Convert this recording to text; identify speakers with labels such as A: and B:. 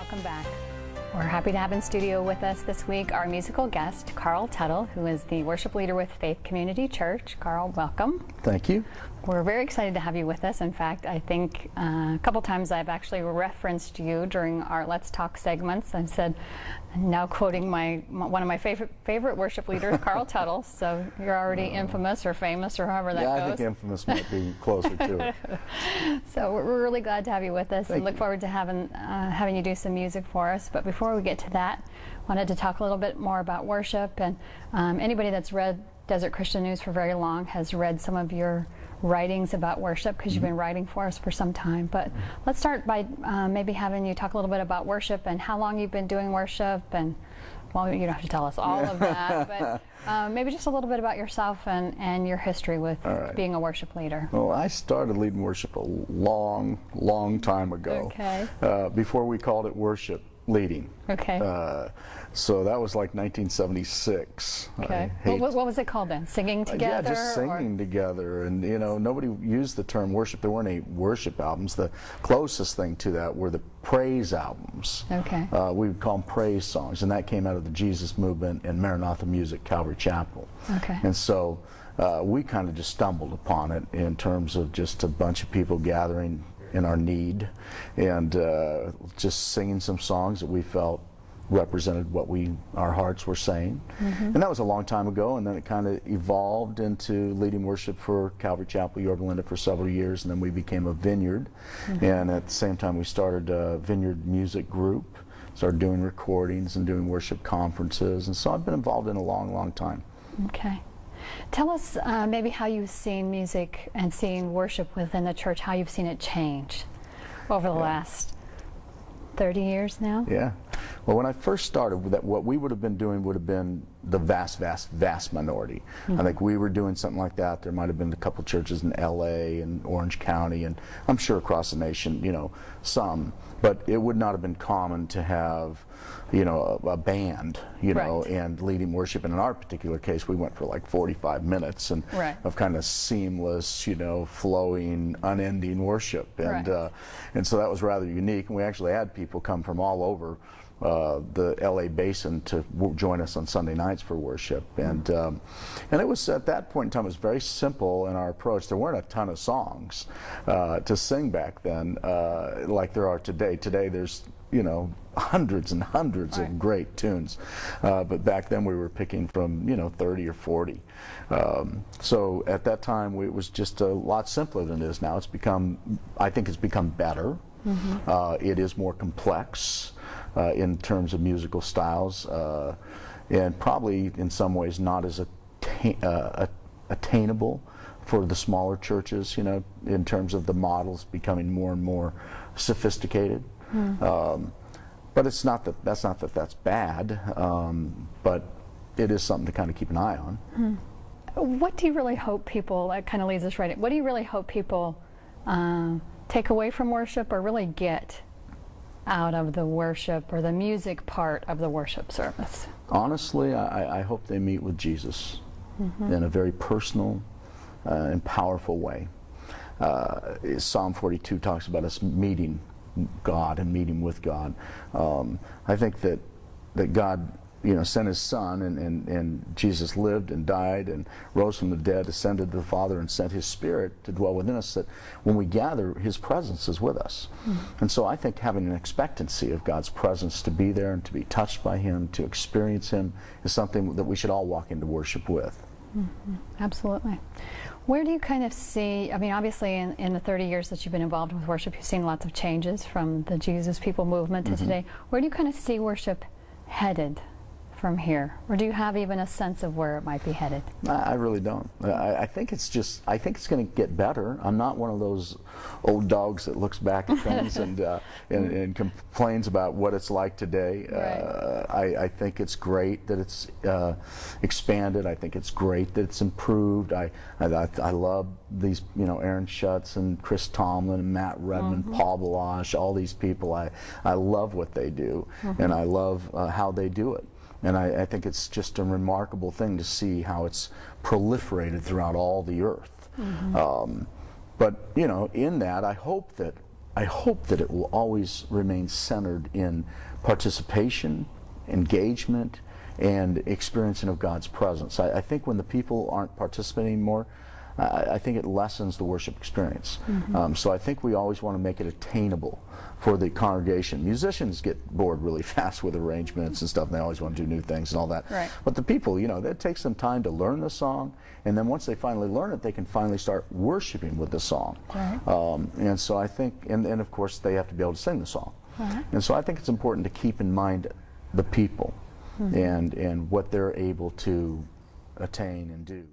A: welcome back. We're happy to have in studio with us this week our musical guest, Carl Tuttle, who is the worship leader with Faith Community Church. Carl, welcome.
B: Thank you.
A: We're very excited to have you with us. In fact, I think a couple times I've actually referenced you during our Let's Talk segments. I've said, now quoting one of my favorite worship leaders, Carl Tuttle. So you're already infamous or famous or however that goes.
B: Yeah, I think infamous might be closer to it.
A: So we're really glad to have you with us and look forward to having you do some music for us. But before we get to that, wanted to talk a little bit more about worship. And anybody that's read Desert Christian News for very long has read some of your writings about worship, because you've been writing for us for some time. But let's start by maybe having you talk a little bit about worship and how long you've been doing worship. And well, you don't have to tell us all of that, but maybe just a little bit about yourself and your history with being a worship leader.
B: Well, I started leading worship a long time ago.
A: Okay.
B: Before we called it worship leading.
A: Okay.
B: So that was like 1976.
A: Okay. What was it called then? Singing together?
B: Yeah, just singing together. And, you know, nobody used the term worship. There weren't any worship albums. The closest thing to that were the praise albums.
A: Okay.
B: We would call them praise songs. And that came out of the Jesus movement and Maranatha Music, Calvary Chapel.
A: Okay.
B: And so we kind of just stumbled upon it in terms of just a bunch of people gathering in our need and just singing some songs that we felt represented what our hearts were saying. And that was a long time ago, and then it kind of evolved into leading worship for Calvary Chapel, Yorba Linda, for several years, and then we became a vineyard. And at the same time we started a vineyard music group, started doing recordings and doing worship conferences, and so I've been involved in a long time.
A: Okay. Tell us maybe how you've seen music and seen worship within the church, how you've seen it change over the last 30 years now? Yeah.
B: Well, when I first started, what we would have been doing would have been the vast minority. I think we were doing something like that. There might have been a couple churches in LA and Orange County, and I'm sure across the nation, you know, some. But it would not have been common to have, you know, a band, you know, and leading worship. And in our particular case, we went for like 45 minutes and of kind of seamless, you know, flowing, unending worship. And so that was rather unique. And we actually had people come from all over the LA basin to join us on Sunday nights for worship. And it was, at that point in time, it was very simple in our approach. There weren't a ton of songs to sing back then like there are today. Today there's, you know, hundreds and hundreds of great tunes, but back then we were picking from, you know, 30 or 40. So at that time it was just a lot simpler than it is now. It's become, I think it's become better. It is more complex in terms of musical styles, and probably in some ways not as attainable for the smaller churches, you know, in terms of the models becoming more and more sophisticated. But it's not that that's bad, but it is something to kind of keep an eye on.
A: What do you really hope people, that kind of leads us right, what do you really hope people take away from worship or really get out of the worship or the music part of the worship service?
B: Honestly, I hope they meet with Jesus in a very personal and powerful way. Psalm 42 talks about us meeting God and meeting with God. I think that God, you know, sent his son, and Jesus lived and died and rose from the dead, ascended to the Father, and sent his Spirit to dwell within us, that when we gather, his presence is with us. And so I think having an expectancy of God's presence, to be there and to be touched by him, to experience him, is something that we should all walk into worship with.
A: Absolutely. Where do you kind of see, I mean, obviously in the 30 years that you've been involved with worship, you've seen lots of changes from the Jesus People movement to today. Where do you kind of see worship headed from here, or do you have even a sense of where it might be headed?
B: I really don't. I think it's going to get better. I'm not one of those old dogs that looks back at things and complains about what it's like today. I think it's great that it's expanded. I think it's great that it's improved. I love these, you know, Aaron Schutz and Chris Tomlin and Matt Redman, Paul Balash, all these people. I love what they do, and I love how they do it. And I think it's just a remarkable thing to see how it's proliferated throughout all the earth. But, you know, in that, I hope that I hope that it will always remain centered in participation, engagement, and experiencing of God's presence. I think when the people aren't participating anymore, I think it lessens the worship experience. So I think we always want to make it attainable for the congregation. Musicians get bored really fast with arrangements and stuff, and they always want to do new things and all that.
A: Right.
B: But the people, you know, it takes some time to learn the song, and then once they finally learn it, they can finally start worshiping with the song.
A: Right.
B: And so I think, and of course they have to be able to sing the song. And so I think it's important to keep in mind the people and what they're able to attain and do.